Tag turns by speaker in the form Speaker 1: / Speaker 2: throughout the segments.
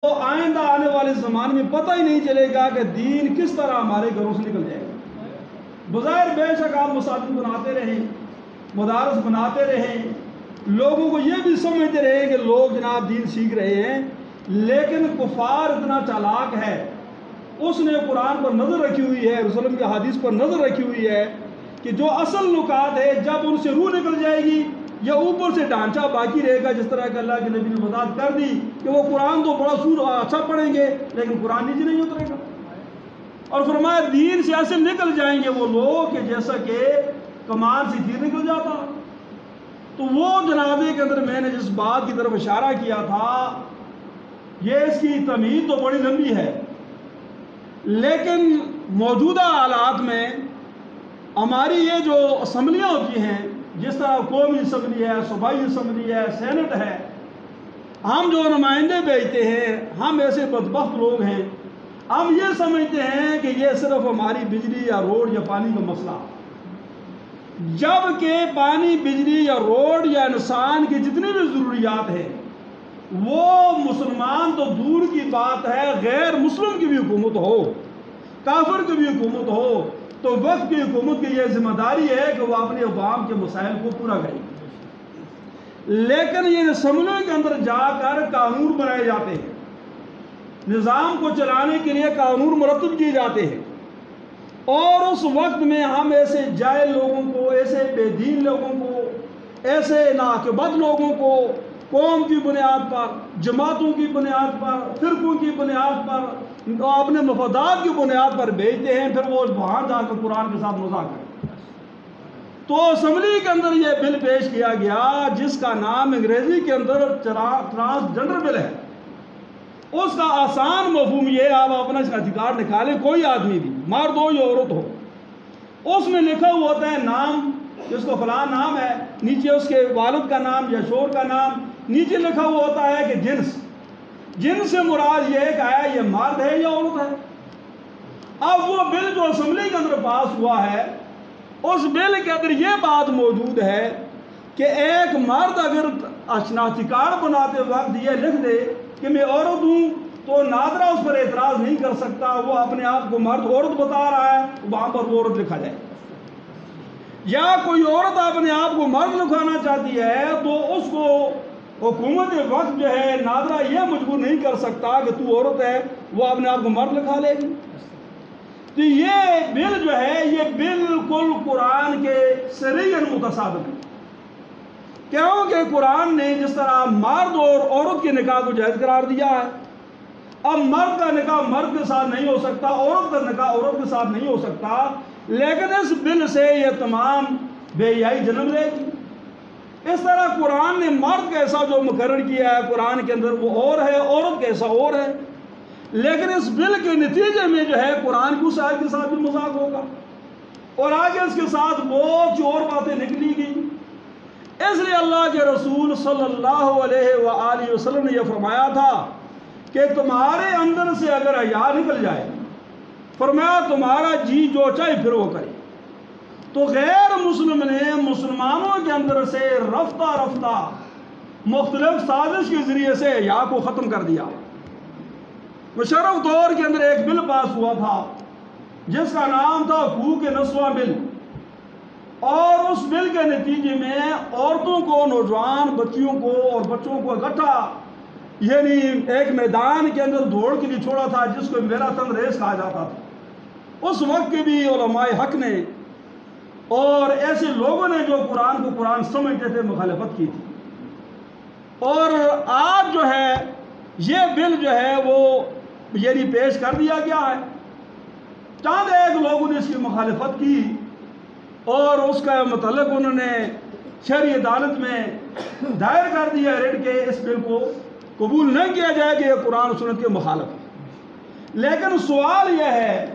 Speaker 1: تو آئندہ آنے والے زمانے میں پتہ ہی نہیں چلے گا کہ دین کس طرح ہمارے گھروں سے نکل جائے گا۔ بظاہر بے شک آپ مساجد بناتے رہیں، مدارس بناتے رہیں، لوگوں کو یہ بھی سمجھتے رہیں کہ لوگ جناب دین سیکھ رہے ہیں، لیکن کفار اتنا چالاک ہے، اس نے قرآن پر نظر رکھی ہوئی ہے، رسول اللہ کی حدیث پر نظر رکھی ہوئی ہے کہ جو اصل نکات ہے جب ان سے روح نکل جائے گی یا اوپر سے ڈھانچہ باقی رہے گا، جس طرح کہ اللہ کے نبی نے وضاحت کر دی کہ وہ قرآن تو بڑا اچھا پڑھیں گے لیکن قرآن نیچے نہیں اترے گا، اور فرمایا دین سے ایسے نکل جائیں گے وہ لوگ کہ جیسا کہ کمان سے تیر نکل جاتا۔ تو وہ جنازے کے اندر میں نے جس بات کی طرف اشارہ کیا تھا، یہ اس کی تمہید تو بڑی لمبی ہے، لیکن موجودہ حالات میں ہماری یہ جو اسمبلیاں ہوتی ہیں، جس طرح قومی اسمبلی ہے، صوبائی اسمبلی ہے، سینٹ ہے، ہم جو نمائندے بھیجتے ہیں، ہم ایسے بدبخت لوگ ہیں، ہم یہ سمجھتے ہیں کہ یہ صرف ہماری بجلی یا روڈ یا پانی کا مسئلہ، جبکہ پانی، بجلی یا روڈ یا انسان کی جتنی بھی ضروریات ہیں، وہ مسلمان تو دور کی بات ہے، غیر مسلم کی بھی حکومت ہو، کافر کی بھی حکومت ہو، تو وقت کی حکومت کی یہ ذمہ داری ہے کہ وہ اپنے عوام کے مسائل کو پورا کرے۔ لیکن یہ اسمبلی کے اندر جا کر قانون بنائے جاتے ہیں، نظام کو چلانے کے لیے قانون مرتب کیے جاتے ہیں، اور اس وقت میں ہم ایسے جاہل لوگوں کو، ایسے بے دین لوگوں کو، ایسے ناقبت لوگوں کو قوم کی بنیاد پر، جماعتوں کی بنیاد پر، فرقوں کی بنیاد پر، اپنے مفادات کی بنیاد پر بھیجتے ہیں، پھر وہ وہاں جا کر قرآن کے ساتھ مذاکرہ کرتے ہیں۔ تو اسمبلی کے اندر یہ بل پیش کیا گیا جس کا نام انگریزی کے اندر ٹرانسجنڈر بل ہے۔ اس کا آسان مفہوم یہ، آپ اپنا اس کا ادھیکار نکالیں، کوئی آدمی بھی، مرد ہو یا عورت ہو، اس میں لکھا ہوا ہوتا ہے نام، جس کو فلاں نام ہے، نیچے اس کے والد کا نام یا شوہر کا نام، نیچے لکھا ہوا ہوتا ہے کہ جنس سے مراد یہ ہے کہ آیا یہ مرد ہے یا عورت ہے۔ اب وہ بل جو اسمبلی کے اندر پاس ہوا ہے، اس بل کے اندر یہ بات موجود ہے کہ ایک مرد اگر شناختی کارڈ بناتے وقت یہ لکھ دے کہ میں عورت ہوں، تو نادرا اس پر اعتراض نہیں کر سکتا، وہ اپنے آپ کو مرد عورت بتا رہا ہے، وہاں پر وہ عورت لکھا جائے۔ یا کوئی عورت اپنے آپ کو مرد لکھانا چاہتی ہے تو اس کو حکومت وقت جو ہے نادرا یہ مجبور نہیں کر سکتا کہ تو عورت ہے، وہ اپنے آپ کو مرد لکھا لے گی۔ تو یہ بل جو ہے یہ بالکل قرآن کے صریحاً متصادم ہے، کیونکہ قرآن نے جس طرح مرد اور عورت کے نکاح کو جائز قرار دیا ہے، اب مرد کا نکاح مرد کے ساتھ نہیں ہو سکتا، عورت کا نکاح عورت کے ساتھ نہیں ہو سکتا، لیکن اس بل سے یہ تمام بے حیائی جنم لے گی۔ اس طرح قرآن نے مرد کیسا جو مقرر کیا ہے قرآن کے اندر وہ اور ہے، عورت کیسا اور ہے، لیکن اس بل کے نتیجے میں جو ہے قرآن کی اس آیت کے ساتھ بھی مذاق ہوگا، اور آگے اس کے ساتھ بہت سی اور باتیں نکلی گئی۔ اس لیے اللہ کے رسول صلی اللہ علیہ وآلہ وسلم نے یہ فرمایا تھا کہ تمہارے اندر سے اگر حیا نکل جائے، فرمایا تمہارا جی جو چاہے پھر وہ کرے۔ تو غیر مسلم نے مسلمانوں کے اندر سے رفتہ رفتہ مختلف سازش کے ذریعے سے حیا کو ختم کر دیا۔ مشرف دور کے اندر ایک بل پاس ہوا تھا جس کا نام تھا حقوق نسواں بل، اور اس بل کے نتیجے میں عورتوں کو، نوجوان بچیوں کو اور بچوں کو اکٹھا یعنی ایک میدان کے اندر دوڑ کے لیے چھوڑا تھا جس کو میراتھن ریس کہا جاتا تھا۔ اس وقت کے بھی علماء حق نے اور ایسے لوگوں نے جو قرآن کو قرآن سمجھتے تھے مخالفت کی تھی، اور آج جو ہے یہ بل جو ہے وہ یعنی پیش کر دیا گیا ہے۔ چند ایک لوگوں نے اس کی مخالفت کی اور اس کا متعلق انہوں نے شرعی عدالت میں دائر کر دیا ریٹ کے اس بل کو قبول نہیں کیا جائے کہ یہ قرآن و سنت کے مخالف ہے۔ لیکن سوال یہ ہے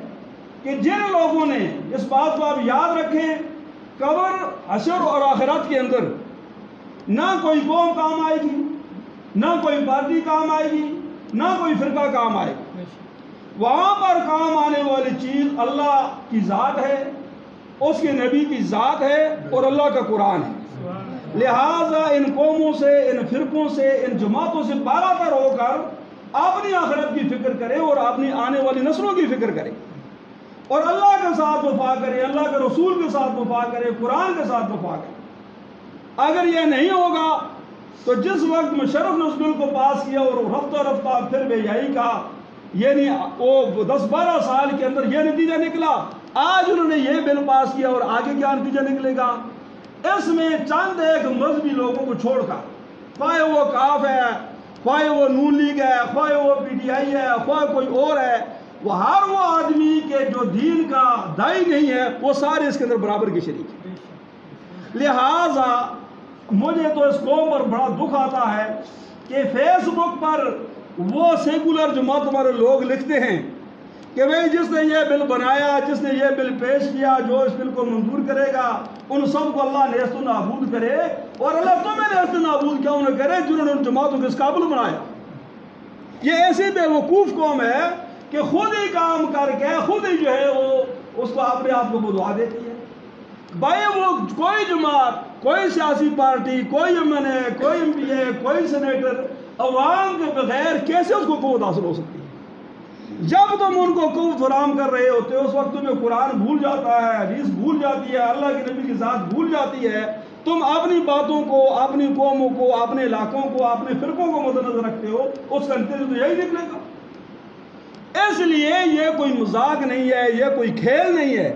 Speaker 1: کہ جن لوگوں نے اس بات کو آپ یاد رکھیں، قبر، حشر اور آخرت کے اندر نہ کوئی قوم کام آئے گی، نہ کوئی پارٹی کام آئے گی، نہ کوئی فرقہ کام آئے گی، وہاں پر کام آنے والی چیز اللہ کی ذات ہے، اس کے نبی کی ذات ہے اور اللہ کا قرآن ہے۔ لہٰذا ان قوموں سے، ان فرقوں سے، ان جماعتوں سے بالا تر ہو کر اپنی آخرت کی فکر کرے اور اپنی آنے والی نسلوں کی فکر کرے اور اللہ کے ساتھ وفا کرے، اللہ کے رسول کے ساتھ وفا کرے، قرآن کے ساتھ وفا کرے۔ اگر یہ نہیں ہوگا تو جس وقت مشرف نے اس بل کو پاس کیا اور رفتہ رفتہ پھر بے حیائی کا، یعنی وہ 10-12 سال کے اندر یہ نتیجہ نکلا، آج انہوں نے یہ بل پاس کیا اور آگے کیا نتیجہ نکلے گا؟ اس میں چند ایک مذہبی لوگوں کو چھوڑ کر، خواہ وہ کاف ہے، خواہ وہ نون لیگ ہے، خواہ وہ پی ٹی آئی ہے، خواہ کوئی اور ہے، وہ ہر وہ آدمی کے جو دین کا دائی نہیں ہے وہ سارے اس کے اندر برابر کے شریک ہیں۔ لہٰذا مجھے تو اس قوم پر بڑا دکھ آتا ہے کہ فیس بک پر وہ سیکولر جماعت والے لوگ لکھتے ہیں کہ بھئی جس نے یہ بل بنایا، جس نے یہ بل پیش کیا، جو اس بل کو منظور کرے گا ان سب کو اللہ نیست و نابود کرے، اور اللہ تمہیں نیست و نابود کیوں نہ کرے جنہوں نے ان جماعتوں کو اس قابل بنایا۔ یہ ایسی بے وقوف قوم ہے کہ خود ہی کام کر کے خود ہی جو ہے وہ اس کو اپنے آپ کو بدعا دیتی ہے۔ بھائی وہ کوئی جماعت، کوئی سیاسی پارٹی، کوئی ایم این اے، کوئی ایم پی اے، کوئی سینیٹر عوام کے بغیر کیسے اس کو قوت حاصل ہو سکتی ہے؟ جب تم ان کو قوت فراہم کر رہے ہوتے ہو اس وقت تمہیں قرآن بھول جاتا ہے، حدیث بھول جاتی ہے، اللہ کے نبی کی ذات بھول جاتی ہے، تم اپنی باتوں کو، اپنی قوموں کو، اپنے علاقوں کو، اپنے فرقوں کو مد نظر رکھتے ہو، اس کا نتیجہ تو یہی نکلے گا۔ اس لیے یہ کوئی مذاق نہیں ہے، یہ کوئی کھیل نہیں ہے۔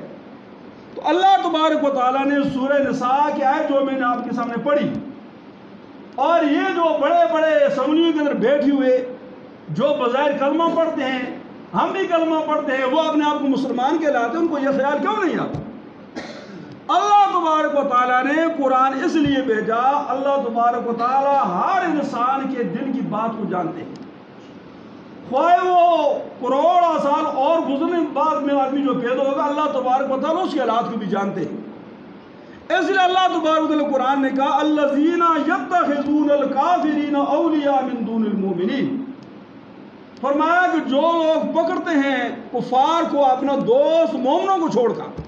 Speaker 1: تو اللہ تبارک و تعالیٰ نے سورہ نساء کی آیت جو میں نے آپ کے سامنے پڑھی، اور یہ جو بڑے بڑے اسمبلیوں کے اندر بیٹھے ہوئے جو بظاہر کلمہ پڑھتے ہیں، ہم بھی کلمہ پڑھتے ہیں، وہ اپنے آپ کو مسلمان کہلاتے ہیں، ان کو یہ خیال کیوں نہیں آتا؟ اللہ تبارک و تعالیٰ نے قرآن اس لیے بھیجا، اللہ تبارک و تعالیٰ ہر انسان کے دل کی بات کو جانتے ہیں، خواہ وہ کروڑ سال اور گزرنے بعد میں آدمی جو پیدا ہوگا، اللہ تبارک و تعالیٰ اس کے حالات کو بھی جانتے ہیں۔ اس لیے اللہ تبارک و تعالیٰ قرآن نے کہا الذین یتخذون الکافرین اولیاء من دون المؤمنین، فرمایا کہ جو لوگ پکڑتے ہیں کفار کو اپنا دوست مومنوں کو چھوڑ کر،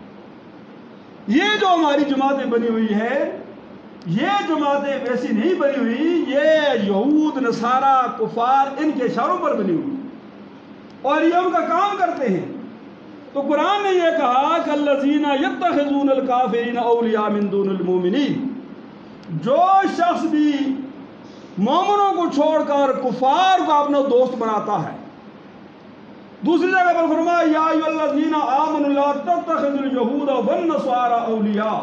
Speaker 1: یہ جو ہماری جماعتیں بنی ہوئی ہے، یہ جماعتیں ویسی نہیں بنی ہوئی، یہ یہود، نصارہ، کفار، ان کے اشاروں پر بنی ہوئی اور یہ ان کا کام کرتے ہیں۔ تو قرآن نے یہ کہا کہ الذین یتخذون الکافرین اولیاء من دون المؤمنین، جو شخص بھی مومنوں کو چھوڑ کر کفار کو اپنا دوست بناتا ہے۔ دوسری جگہ پر فرمایا یا ایھا الذین آمنوا لا تتخذوا اليہود والنصارى اولیاء،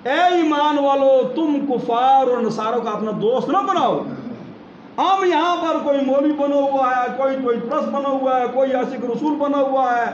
Speaker 1: اے ایمان والو تم کفار اور نصاروں کا اپنا دوست نہ بناؤ۔ ہم یہاں پر کوئی مولوی بنا ہوا ہے، کوئی پرس بنا ہوا ہے، کوئی عاشق رسول بنا ہوا ہے،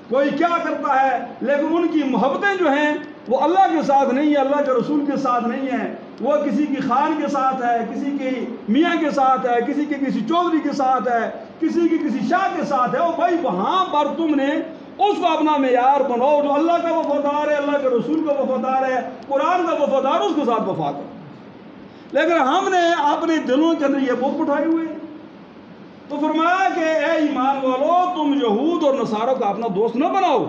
Speaker 1: کوئی کیا کرتا ہے، لیکن ان کی محبتیں جو ہیں وہ اللہ کے ساتھ نہیں ہے، اللہ کے رسول کے ساتھ نہیں ہے، وہ کسی کی خان کے ساتھ ہے، کسی کی میاں کے ساتھ ہے، کسی کے کسی چودھری کے ساتھ ہے، کسی کی کسی شاہ کے ساتھ ہے۔ اور بھائی وہاں پر تم نے اس کو اپنا معیار بناؤ، جو اللہ کا وفادار ہے، اللہ کے رسول کا وفادار ہے، قرآن کا وفادار، اس کے ساتھ وفا کرو۔ لیکن ہم نے اپنے دلوں کے اندر یہ بت اٹھائے ہوئے، تو فرمایا کہ اے ایمان والو تم یہود اور نصاروں کا اپنا دوست نہ بناؤ۔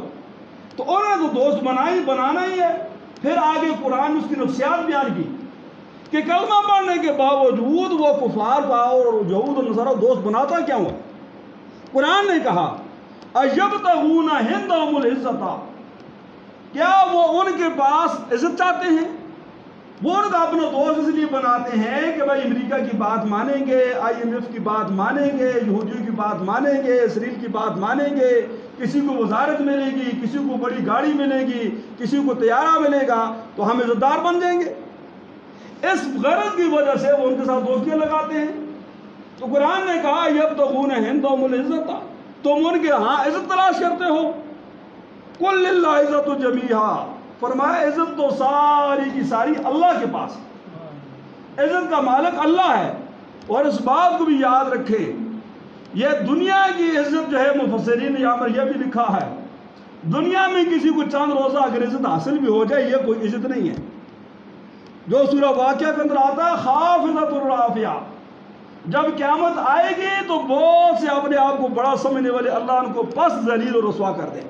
Speaker 1: تو انہوں نے تو دوست بنانا ہی ہے۔ پھر آگے قرآن نے اس کی نفسیات بیان کی کہ کلمہ پڑھنے کے باوجود وہ کفار کا اور یہود اور نصارہ دوست بناتا کیا ہوا؟ قرآن نے کہا اَیَبْتَغُونَ عِندَهُمُ الْعِزَّةَ، کیا وہ ان کے پاس عزت چاہتے ہیں؟ وہ ان کا اپنا دوست اس لیے بناتے ہیں کہ بھائی امریکہ کی بات مانیں گے، IMF کی بات مانیں گے، یہودیوں کی بات مانیں گے، اسرائیل کی بات مانیں گے، کسی کو وزارت ملے گی، کسی کو بڑی گاڑی ملے گی، کسی کو طیارہ ملے گا تو ہم عزت دار بن جائیں گے۔ اس غرض کی وجہ سے وہ ان کے ساتھ دوستیاں لگاتے ہیں۔ تو قرآن نے کہا یبتغون عندهم العزة، تم ان کے ہاں عزت تلاش کرتے ہو۔ قل للہ عزت جمیعا، فرمایا عزت تو ساری کی ساری اللہ کے پاس ہے، عزت کا مالک اللہ ہے۔ اور اس بات کو بھی یاد رکھے، یہ دنیا کی عزت جو ہے مفسرین نے یہاں پر یہ بھی لکھا ہے، دنیا میں کسی کو چند روزہ اگر عزت حاصل بھی ہو جائے یہ کوئی عزت نہیں ہے۔ جو سورہ واقعہ کے اندر آتا ہے خافضۃ الرافعہ، جب قیامت آئے گی تو بہت سے اپنے آپ کو بڑا سمجھنے والے اللہ ان کو پس ذلیل اور رسوا کر دے،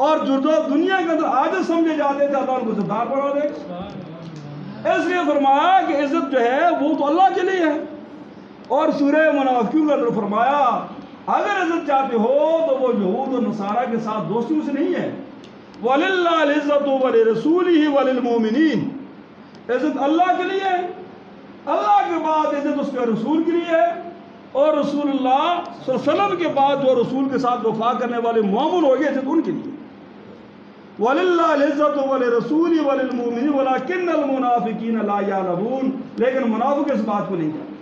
Speaker 1: اور جو دنیا کے اندر عاجز سمجھے جاتے تھے اللہ ان کو عزتدار بنا دے۔ اس لیے فرمایا کہ عزت جو ہے وہ تو اللہ کے لیے ہے۔ اور سورہ منافقون کے اندر فرمایا اگر عزت چاہتے ہو تو وہ یہود و نصارہ کے ساتھ دوستیوں سے نہیں ہے. وَلِلَّهِ الْعِزَّةُ وَلِرَسُولِهِ وَلِلْمُؤْمِنِينَ، عزت اللہ کے لیے ہے، اللہ کے بعد عزت اس کے رسول کے لیے ہے، اور رسول اللہ صلی اللہ علیہ وسلم کے بعد جو رسول کے ساتھ وفا کرنے والے مومن ہو گئے عزت ان کے لیے. وَلِلَّهِ الْعِزَّةُ وَلِرَسُولِهِ وَلِلْمُؤْمِنِينَ وَلَكِنَّ الْمُنَافِقِينَ لَا يَعْلَمُونَ، لیکن منافق اس بات کو نہیں جانتے.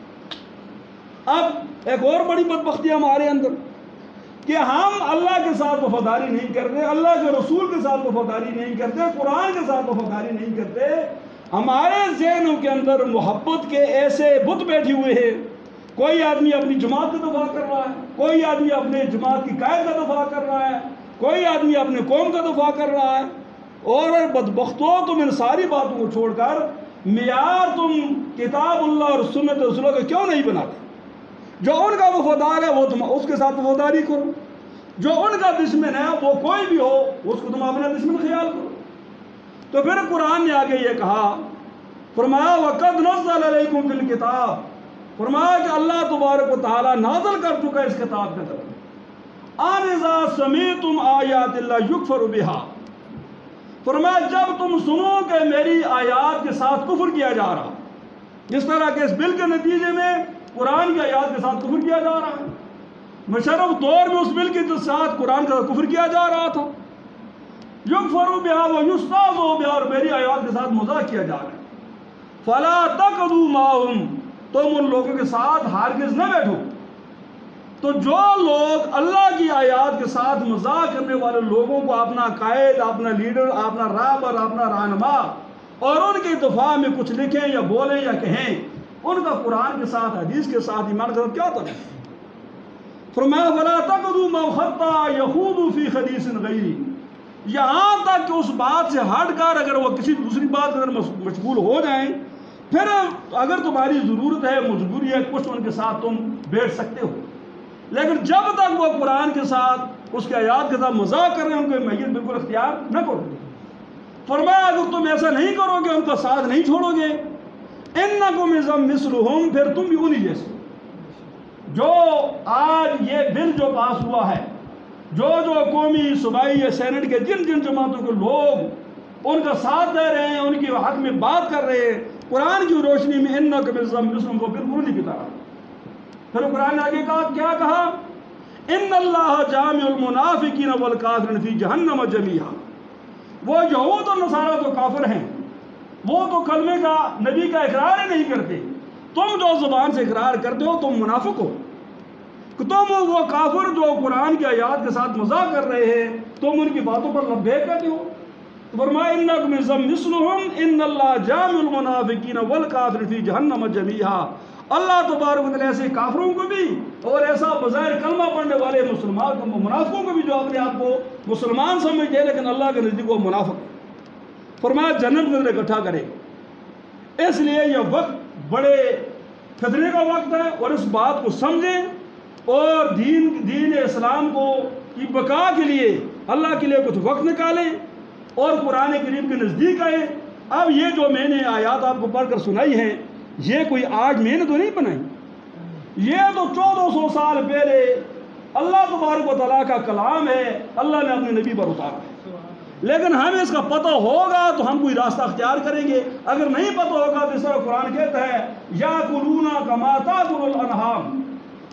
Speaker 1: اب ایک اور بڑی بدبختی ہمارے اندر کہ ہم اللہ کے ساتھ وفاداری نہیں کرتے، اللہ کے رسول کے ساتھ وفاداری نہیں کرتے، قرآن کے ساتھ وفاداری نہیں کرتے. ہمارے ذہنوں کے اندر محبت کے ایسے بت بیٹھے ہوئے ہیں. کوئی آدمی اپنی جماعت کا دفاع کر رہا ہے، کوئی آدمی اپنے جماعت کی قائد کا دفاع کر رہا ہے، کوئی آدمی اپنے قوم کا دفاع کر رہا ہے. اور بدبختوں تم ان ساری باتوں کو چھوڑ کر معیار تم کتاب اللہ اور سنت رسولوں کا کیوں نہیں بناتے؟ جو ان کا وفادار ہے وہ تم اس کے ساتھ وفاداری کرو، جو ان کا دشمن ہے وہ کوئی بھی ہو اس کو تم اپنا دشمن خیال کرو. تو پھر قرآن نے آگے یہ کہا، فرمایا وَقَدْ نَزَّلَ عَلَيْكُمْ فِي الْكِتَابِ، فرمایا کہ اللہ تبارک و تعالیٰ نازل کر چکا ہے اس کتاب کے طرف، آن اذا سمیتم آیات اللہ یکفر بہا، فرمایا جب تم سنو کہ میری آیات کے ساتھ کفر کیا جا رہا، جس طرح کہ اس بل کے نتیجے میں قرآن کی آیات کے ساتھ کفر کیا جا رہا ہے. مشرف دور میں اس بل کے ساتھ قرآن کا کفر کیا جا رہا تھا. یکفر بہا ویستہزأ بہا، اور میری آیات کے ساتھ مذاق کیا جا رہا ہے. فلا تقعدوا معهم، تم ان لوگوں کے ساتھ ہرگز نہ بیٹھو. تو جو لوگ اللہ کی آیات کے ساتھ مذاق کرنے والے لوگوں کو اپنا قائد، اپنا لیڈر، اپنا رہبر، اپنا رہنما، اور ان کے دفاع میں کچھ لکھیں یا بولیں یا کہیں، ان کا قرآن کے ساتھ حدیث کے ساتھ ایمان کا کیا تھا؟ فرمایا فلا تقعدوا معهم حتى يخوضوا في حديث غيره، یہاں تک کہ اس بات سے ہٹ کر اگر وہ کسی دوسری بات اگر مشغول ہو جائیں، پھر اگر تمہاری ضرورت ہے، مجبوری ہے، کچھ ان کے ساتھ تم بیٹھ سکتے ہو. لیکن جب تک وہ قرآن کے ساتھ اس کے آیات کے ساتھ مذاق کر رہے ہیں، ان کو میت بالکل اختیار نہ کرو. فرمایا اگر تم ایسا نہیں کرو گے، ان کا ساتھ نہیں چھوڑو گے، انکم اذا مثلہم، پھر تم بھی انہی جیسے. جو آج یہ بل جو پاس ہوا ہے، جو قومی صوبائی یا سینٹ کے جن جن جماعتوں کے لوگ ان کا ساتھ دے رہے ہیں، ان کے حق میں بات کر رہے ہیں قرآن کی روشنی میں، انکم اذا مثلہم کو بالکل نہیں بتا رہا. پھر قرآن نے آگے کہا، کیا کہا؟ ان اللہ جامع المنافقین والکافرین فی جہنم جمیعا. وہ یہود اور نصارہ تو کافر ہیں، وہ تو کلمے کا نبی کا اقرار ہی نہیں کرتے. تم جو زبان سے اقرار کرتے ہو تم منافق ہو. تم وہ کافر جو قرآن کی آیات کے ساتھ مذاق کر رہے ہیں، تم ان کی باتوں پر لبیک کہتے ہو. فرمایا انکم اذا مثلہم ان اللہ جامع المنافقین والکافرین فی جہنم جمیعا. اللہ تبارک و تعالیٰ ایسے کافروں کو بھی اور ایسا بظاہر کلمہ پڑھنے والے مسلمان منافقوں کو بھی جو اپنے آپ کو مسلمان سمجھتے ہیں لیکن اللہ کے نزدیک وہ منافق ہے، فرمایا جنت میں انہیں اکٹھا کرے. اس لیے یہ وقت بڑے فتنے کا وقت ہے، اور اس بات کو سمجھیں اور دین اسلام کو کی بقا کے لیے اللہ کے لیے کچھ وقت نکالیں اور قرآن کریم کے نزدیک آئیں. اب یہ جو میں نے آیات آپ کو پڑھ کر سنائی ہیں، یہ کوئی آج میں نے تو نہیں بنائی، یہ تو 1400 سال پہلے اللہ تبارک و تعالیٰ کا کلام ہے، اللہ نے اپنے نبی پر اتارا ہے. لیکن ہمیں اس کا پتہ ہوگا تو ہم کوئی راستہ اختیار کریں گے، اگر نہیں پتہ ہوگا تو اس طرح قرآن کہتا ہے یاکلون کما تاکل الانعام.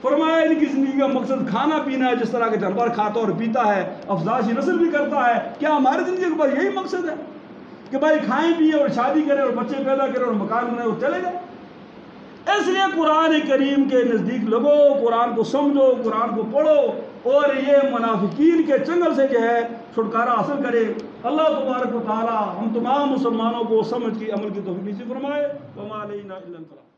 Speaker 1: فرمایا ان کی زندگی کا مقصد کھانا پینا ہے جس طرح کے جانور کھاتا اور پیتا ہے، افزائش نسل بھی کرتا ہے. کیا ہماری زندگی کے بعد یہی مقصد ہے کہ بھائی کھائیں پیئیں اور شادی کریں اور بچے پیدا کریں اور مکان بنائیں اور چلے جائیں؟ اس لیے قرآن کریم کے نزدیک لگو، قرآن کو سمجھو، قرآن کو پڑھو اور یہ منافقین کے چنگل سے جو ہے چھٹکارا حاصل کرے. اللہ تبارک و تعالی ہم تمام مسلمانوں کو سمجھ کی عمل کی توفیق نصیب فرمائے. وما علینا الا البلاغ.